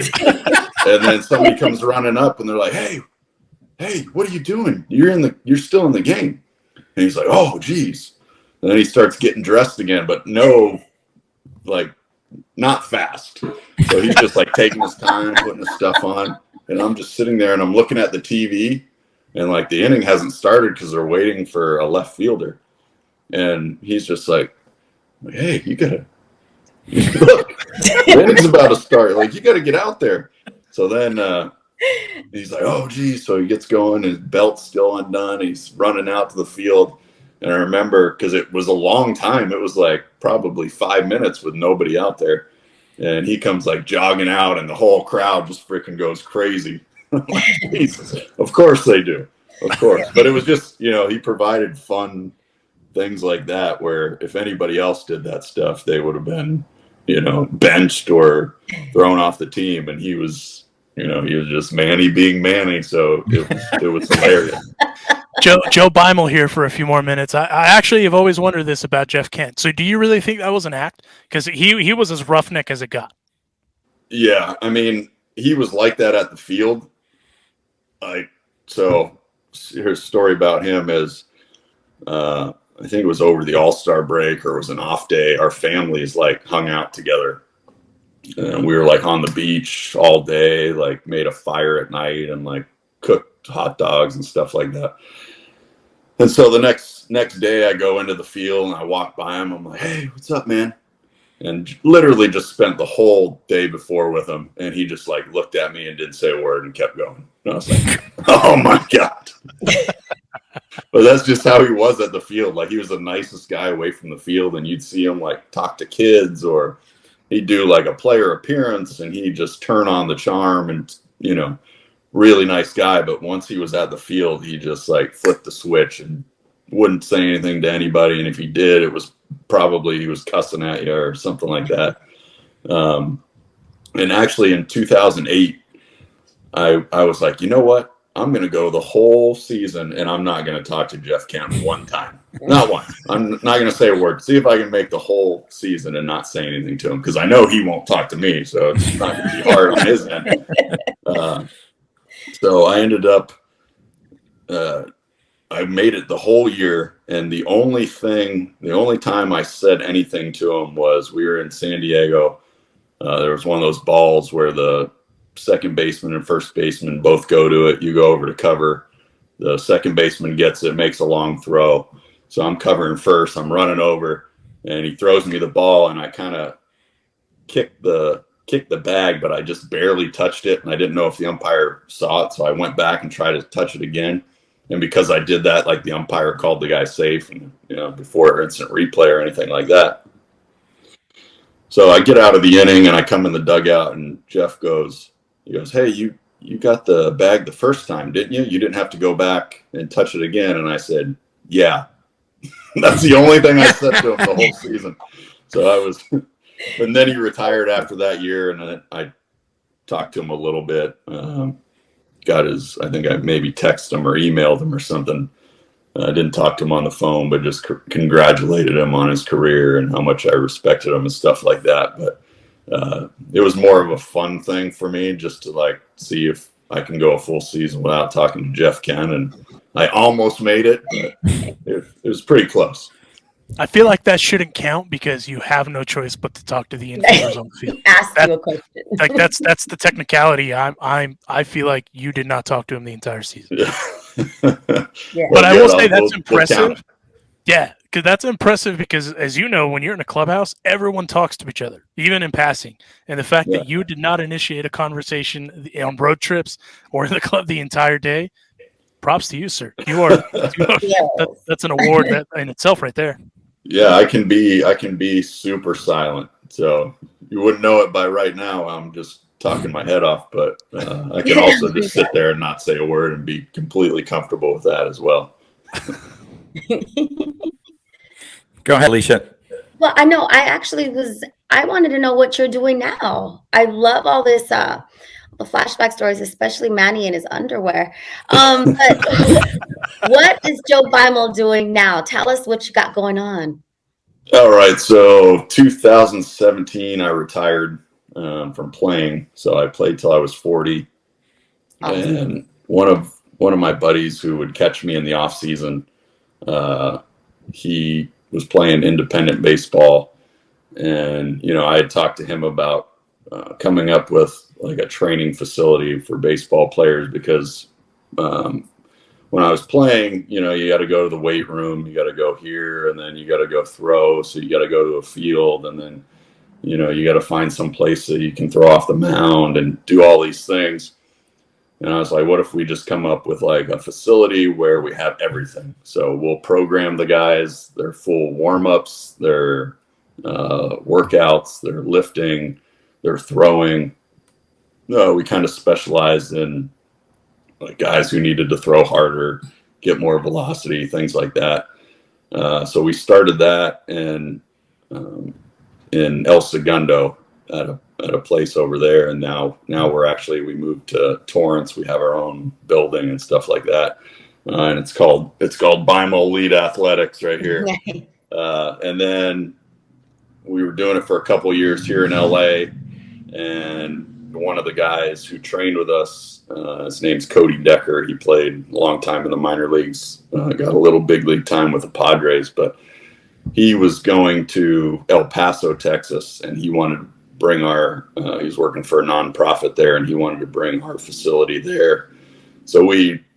And then somebody comes running up, and they're like, hey, what are you doing? You're still in the game. And he's like, oh, geez. And then he starts getting dressed again, but no, like, not fast. So he's just like taking his time, putting his stuff on. And I'm just sitting there and I'm looking at the TV, and like the inning hasn't started because they're waiting for a left fielder. And he's just like, hey, you gotta look, the inning's about to start. Like, you gotta get out there. So then he's like, oh, geez. So he gets going. His belt's still undone. He's running out to the field. And I remember, because it was a long time, it was like probably 5 minutes with nobody out there. And he comes like jogging out, and the whole crowd just freaking goes crazy. Like, Jesus. Of course they do. Of course. But it was just, he provided fun things like that, where if anybody else did that stuff, they would have been, benched or thrown off the team. And he was just Manny being Manny. So it was hilarious. Joe Beimel here for a few more minutes. I actually have always wondered this about Jeff Kent. So do you really think that was an act? Because he was as roughneck as it got. Yeah, I mean, he was like that at the field. So here's a story about him is, I think it was over the All-Star break, or it was an off day. Our families like hung out together. And we were like on the beach all day, like made a fire at night and like cooked hot dogs and stuff like that. And so the next day I go into the field and I walk by him. I'm like, hey, what's up, man? And literally just spent the whole day before with him. And he just like looked at me and didn't say a word and kept going. And I was like, oh my God. But that's just how he was at the field. Like, he was the nicest guy away from the field, and you'd see him like talk to kids, or he'd do like a player appearance and he'd just turn on the charm, and, really nice guy. But once he was at the field, he just like flipped the switch and wouldn't say anything to anybody. And if he did, it was probably he was cussing at you or something like that. And actually in 2008, I was like, you know what? I'm going to go the whole season and I'm not going to talk to Jeff Kent one time. Not one. I'm not going to say a word. See if I can make the whole season and not say anything to him, because I know he won't talk to me. So it's not going to be hard on his end. So I ended up, I made it the whole year. And the only time I said anything to him was, we were in San Diego. There was one of those balls where the second baseman and first baseman both go to it. You go over to cover. The second baseman gets it, makes a long throw. So I'm covering first. I'm running over, and he throws me the ball, and I kind of kicked the bag, but I just barely touched it, and I didn't know if the umpire saw it. So I went back and tried to touch it again. And because I did that, like, the umpire called the guy safe, and, before instant replay or anything like that. So I get out of the inning and I come in the dugout, and Jeff goes, hey, you got the bag the first time, didn't you? You didn't have to go back and touch it again. And I said, yeah. That's the only thing I said to him the whole season. So and then he retired after that year, and then I talked to him a little bit. I think I maybe texted him or emailed him or something. I didn't talk to him on the phone, but just congratulated him on his career and how much I respected him and stuff like that. But it was more of a fun thing for me, just to like see if I can go a full season without talking to Jeff Kent. And I almost made it, but it was pretty close. I feel like that shouldn't count, because you have no choice but to talk to the infielders on the field. Ask you a question. Like, that's the technicality. I feel like you did not talk to him the entire season. Yeah. Yeah. But I will say that's impressive. Yeah, because that's impressive, because, as you know, when you're in a clubhouse, everyone talks to each other, even in passing. And the fact that you did not initiate a conversation on road trips or in the club the entire day, props to you, sir. That's an award that in itself right there. Yeah, I can be super silent. So you wouldn't know it by right now. I'm just talking my head off, but I can also just sit there and not say a word and be completely comfortable with that as well. Go ahead, Alysha. Well, I know. I wanted to know what you're doing now. I love all this, the flashback stories, especially Manny in his underwear. But what is Joe Beimel doing now? Tell us what you got going on. All right. So 2017, I retired from playing. So I played till I was 40. Awesome. And one of my buddies who would catch me in the off season, he was playing independent baseball, And, you know, I had talked to him about coming up with like a training facility for baseball players because when I was playing, you know, you got to go to the weight room, you got to go here, and then you got to go throw. So you got to go to a field, and then, you know, you got to find some place that you can throw off the mound and do all these things. And I was like, what if we just come up with like a facility where we have everything? So we'll program the guys, their full warm-ups, their workouts, their lifting, their throwing. We kind of specialized in like guys who needed to throw harder, get more velocity, things like that. So we started that in El Segundo at a place over there, and now we moved to Torrance. We have our own building and stuff like that, and it's called Beimel Lead Athletics right here. And then we were doing it for a couple of years here in LA, and one of the guys who trained with us, his name's Cody Decker. He played a long time in the minor leagues, got a little big league time with the Padres, but he was going to El Paso, Texas, and he wanted to bring he was working for a nonprofit there, and he wanted to bring our facility there. So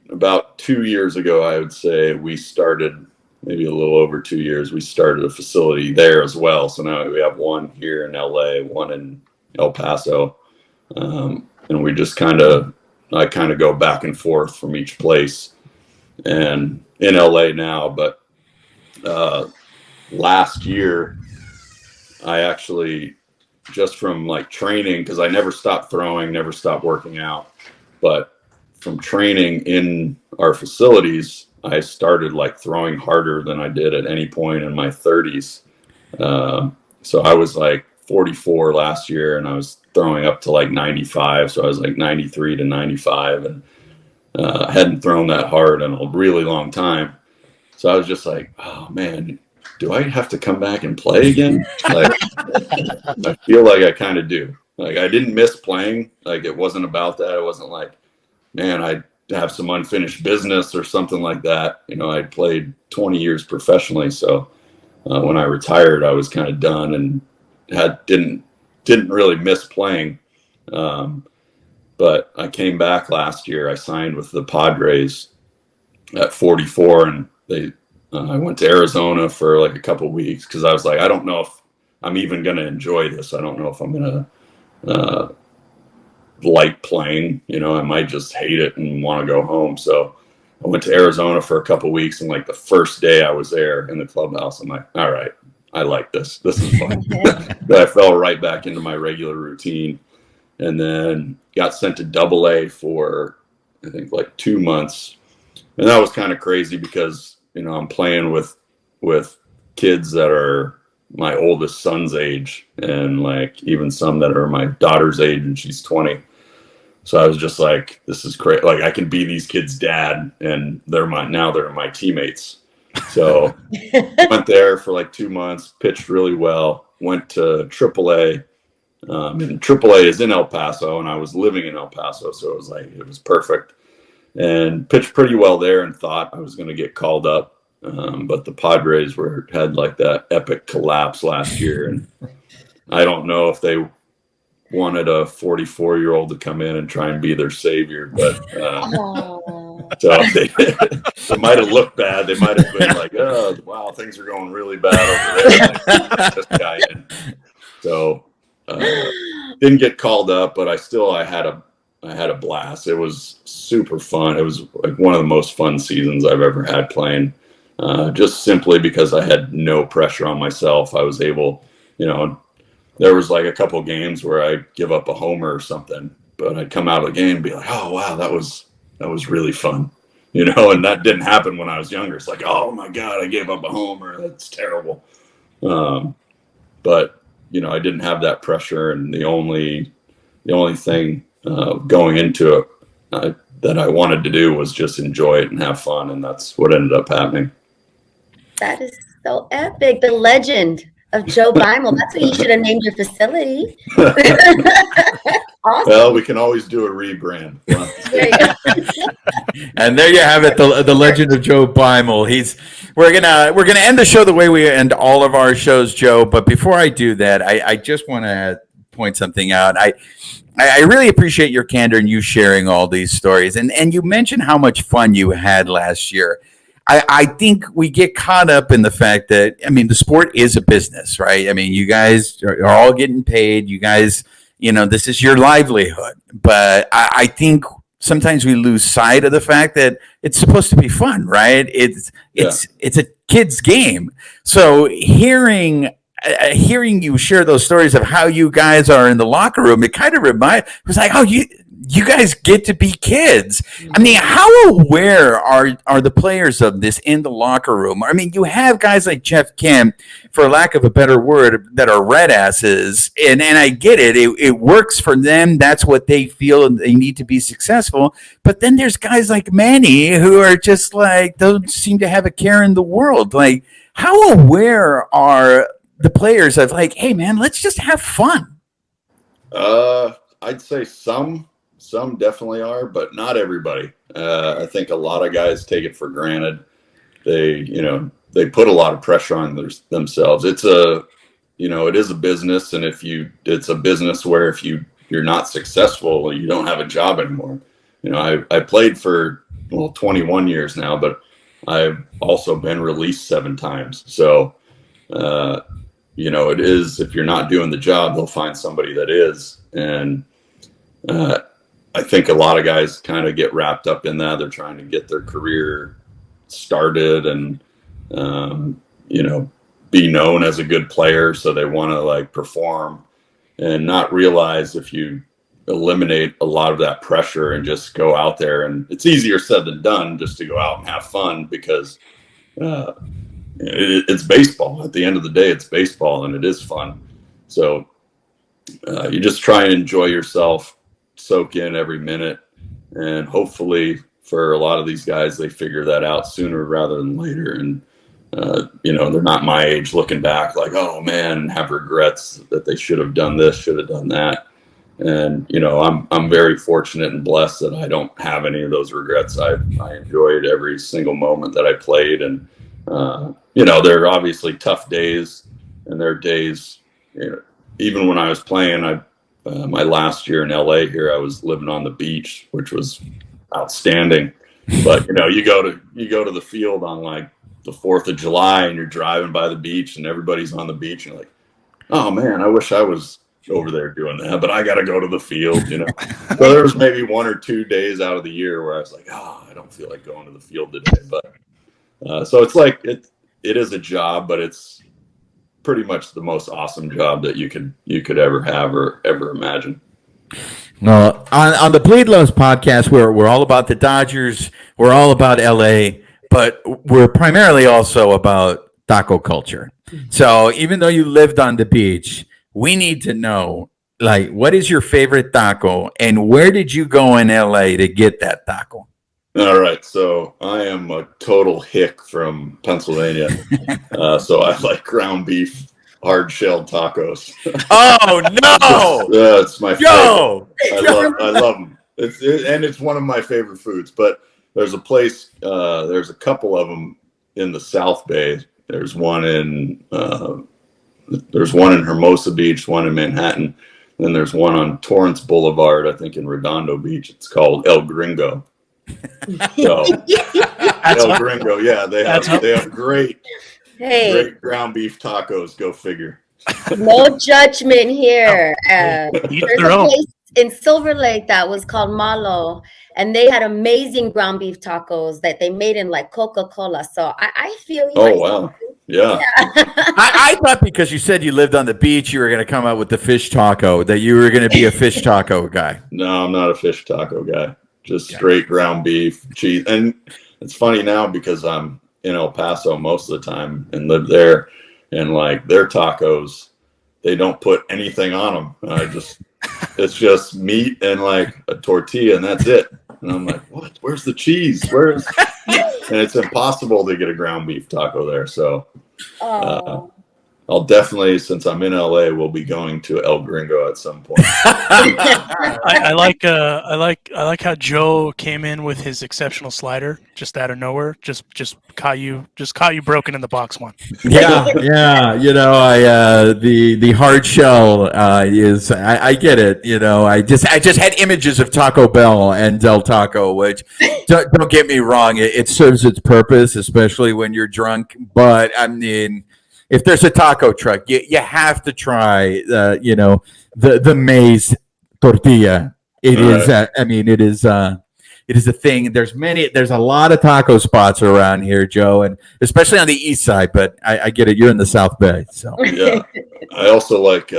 about 2 years ago, I would say, we started, maybe a little over 2 years, we started a facility there as well. So now we have one here in LA, one in El Paso. And we just I kind of go back and forth from each place, and in LA now. But last year, I actually, just from like training, because I never stopped throwing, never stopped working out, but from training in our facilities, I started like throwing harder than I did at any point in my 30s. So I was like 44 last year, and I was throwing up to like 95. So I was like 93 to 95, and I hadn't thrown that hard in a really long time. So I was just like, oh man, do I have to come back and play again? Like, I feel like I kind of do. Like, I didn't miss playing. Like, it wasn't about that. It wasn't like, man, I have some unfinished business or something like that. You know, I'd played 20 years professionally. So when I retired, I was kind of done and didn't really miss playing. But I came back last year. I signed with the Padres at 44, and I went to Arizona for like a couple of weeks because I was like, I don't know if I'm even going to enjoy this. I don't know if I'm going to like playing. You know, I might just hate it and want to go home. So I went to Arizona for a couple of weeks, and like the first day I was there in the clubhouse, I'm like, all right, I like this. This is fun. But I fell right back into my regular routine, and then got sent to AA for, I think, like 2 months. And that was kind of crazy because, you know, I'm playing with kids that are my oldest son's age, and like even some that are my daughter's age, and she's 20. So I was just like, this is great. Like, I can be these kids' dad, and they're my teammates. So went there for like 2 months, pitched really well, went to AAA. And AAA is in El Paso, and I was living in El Paso. So it was perfect, and pitched pretty well there, and thought I was going to get called up. But the Padres had like that epic collapse last year, and I don't know if they wanted a 44-year-old to come in and try and be their savior, but so it might have looked bad. They might have been like, oh wow, things are going really bad over there. Like, this guy in. So didn't get called up, but I had a blast. It was super fun. It was like one of the most fun seasons I've ever had playing. Just simply because I had no pressure on myself. I was able, you know, there was like a couple games where I'd give up a homer or something, but I'd come out of the game and be like, oh wow, that was really fun, you know. And that didn't happen when I was younger. It's like, oh my God, I gave up a homer. That's terrible. But you know, I didn't have that pressure, and the only thing going into it that I wanted to do was just enjoy it and have fun, and that's what ended up happening. That is so epic. The legend of Joe Beimel. That's what you should have named your facility. Awesome. Well, we can always do a rebrand. There you go. And there you have it, the Legend of Joe Beimel. We're gonna end the show the way we end all of our shows, Joe. But before I do that, I just want to point something out. I really appreciate your candor and you sharing all these stories. And you mentioned how much fun you had last year. I think we get caught up in the fact that, I mean, the sport is a business, right? I mean, you guys are all getting paid. You guys, this is your livelihood. But I think sometimes we lose sight of the fact that it's supposed to be fun, right? It's a kid's game. So hearing you share those stories of how you guys are in the locker room, it kind of was like, oh, you guys get to be kids. I mean, how aware are the players of this in the locker room? I mean, you have guys like Jeff Kemp, for lack of a better word, that are red asses, and I get it. It works for them. That's what they feel they need to be successful. But then there's guys like Manny who are just like, don't seem to have a care in the world. Like, how aware are the players of like, hey man, let's just have fun? I'd say some definitely are, but not everybody. I think a lot of guys take it for granted. They put a lot of pressure on themselves. It is a business, and it's a business where if you're not successful, you don't have a job anymore. I played for 21 years now, but I've also been released 7 times. So, it is, if you're not doing the job, they'll find somebody that is. And I think a lot of guys kind of get wrapped up in that. They're trying to get their career started and, be known as a good player. So they want to like perform and not realize if you eliminate a lot of that pressure and just go out there, and it's easier said than done just to go out and have fun because, it's baseball. At the end of the day, it's baseball and it is fun. So you just try and enjoy yourself, soak in every minute, and hopefully for a lot of these guys, they figure that out sooner rather than later. And, they're not my age looking back like, oh man, have regrets that they should have done this, should have done that. And, I'm very fortunate and blessed that I don't have any of those regrets. I enjoyed every single moment that I played. And, there are obviously tough days, and there are days, even when I was playing, my last year in LA here, I was living on the beach, which was outstanding. But, you go to the field on like the 4th of July and you're driving by the beach and everybody's on the beach and you're like, oh man, I wish I was over there doing that, but I got to go to the field, So there was maybe 1 or 2 days out of the year where I was like, oh, I don't feel like going to the field today. But so it's like, it is a job, but it's pretty much the most awesome job that you could ever have or ever imagine. No, on the Bleed Loves podcast, we're all about the Dodgers. We're all about LA, but we're primarily also about taco culture. So even though you lived on the beach, we need to know, like, what is your favorite taco and where did you go in LA to get that taco? All right. So I am a total hick from Pennsylvania. So I like ground beef, hard shelled tacos. Oh no! It's my favorite. I love them. It's one of my favorite foods. But there's a place. There's a couple of them in the South Bay. There's one in Hermosa Beach, one in Manhattan. Then there's one on Torrance Boulevard, I think in Redondo Beach. It's called El Gringo. So El Gringo, yeah, they have great ground beef tacos. Go figure. No judgment here. There's their a own. place in Silver Lake that was called Malo, and they had amazing ground beef tacos that they made in like Coca-Cola. So I feel you. Oh wow, yeah. I thought because you said you lived on the beach, you were going to come out with the fish taco, that you were going to be a fish taco guy. No, I'm not a fish taco guy. Just straight ground beef, cheese. And it's funny now because I'm in El Paso most of the time and live there, and like their tacos, they don't put anything on them. It's just meat and like a tortilla, and that's it. And I'm like, what? Where's the cheese? And it's impossible to get a ground beef taco there. So I'll definitely, since I'm in LA, we'll be going to El Gringo at some point. I like how Joe came in with his exceptional slider just out of nowhere. Just caught you broken in the box one. Yeah. You know, the hard shell is I get it. You know, I just had images of Taco Bell and Del Taco, which don't get me wrong, it serves its purpose, especially when you're drunk. But I mean, if there's a taco truck, you have to try, you know, the maize tortilla. It is. I mean, it is a thing. There's a lot of taco spots around here, Joe, and especially on the east side. But I get it. You're in the South Bay, so yeah. I also like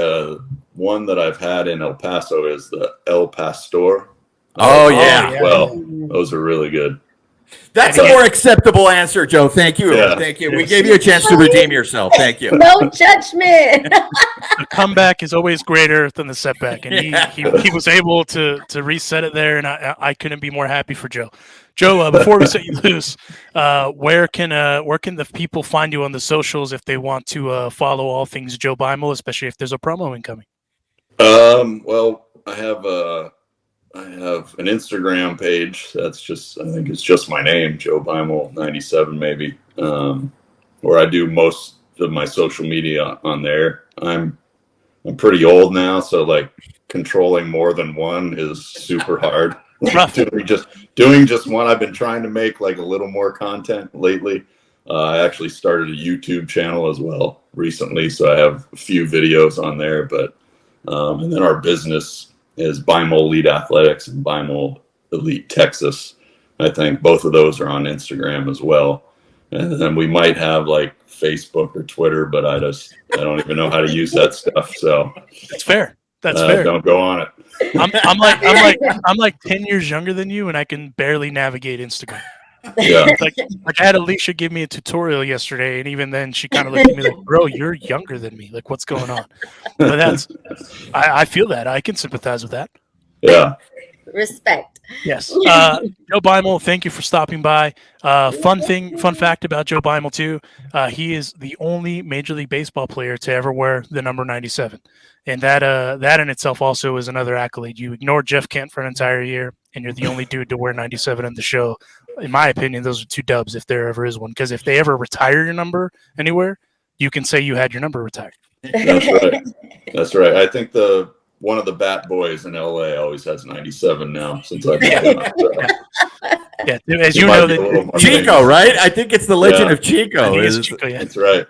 one that I've had in El Paso is the El Pastor. Oh yeah. Well, those are really good. That's a more acceptable answer, Joe. Thank you. Yeah. Thank you. We gave you a chance to redeem yourself. Thank you. No judgment. The comeback is always greater than the setback, and he was able to reset it there, and I couldn't be more happy for Joe. Joe, before we set you loose, where can the people find you on the socials if they want to follow all things Joe Beimel, especially if there's a promo incoming? Well, I have an Instagram page that's I think it's just my name, Joe Beimel 97 maybe, where I do most of my social media on there. I'm pretty old now, so like controlling more than one is super hard. doing just one. I've been trying to make like a little more content lately. I actually started a YouTube channel as well recently, so I have a few videos on there. But and then our business is Beimel Elite Athletics and Beimel Elite Texas. I think both of those are on Instagram as well. And then we might have like Facebook or Twitter, but I don't even know how to use that stuff. So it's fair. That's fair. Don't go on it. I'm like 10 years younger than you, and I can barely navigate Instagram. Yeah. Like I had Alysha give me a tutorial yesterday, and even then she kind of looked at me like, "Bro, you're younger than me. Like, what's going on?" But I feel that. I can sympathize with that. Yeah. Respect. Yes. Joe Beimel, thank you for stopping by. Fun fact about Joe Beimel too. He is the only Major League Baseball player to ever wear the number 97. And that in itself also is another accolade. You ignored Jeff Kent for an entire year, and you're the only dude to wear 97 in the show. In my opinion, those are two dubs if there ever is one. Because if they ever retire your number anywhere, you can say you had your number retired. That's right. I think one of the bat boys in LA always has 97 now since I've been on. So. Yeah, as you know, Chico, right? I think it's the Legend of Chico. Chico, yeah. That's right.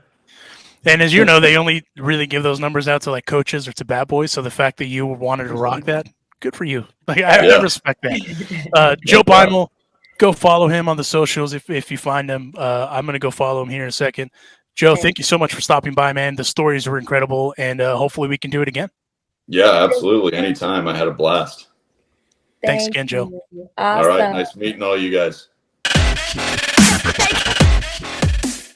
And as you know, they only really give those numbers out to like coaches or to bat boys. So the fact that you wanted to rock that, good for you. Like I respect that. Joe Beimel, go follow him on the socials if you find him. I'm going to go follow him here in a second. Joe, thank you so much for stopping by, man. The stories were incredible, and hopefully we can do it again. Yeah, absolutely. Anytime. I had a blast. Thanks again, Joe. Awesome. All right. Nice meeting all you guys.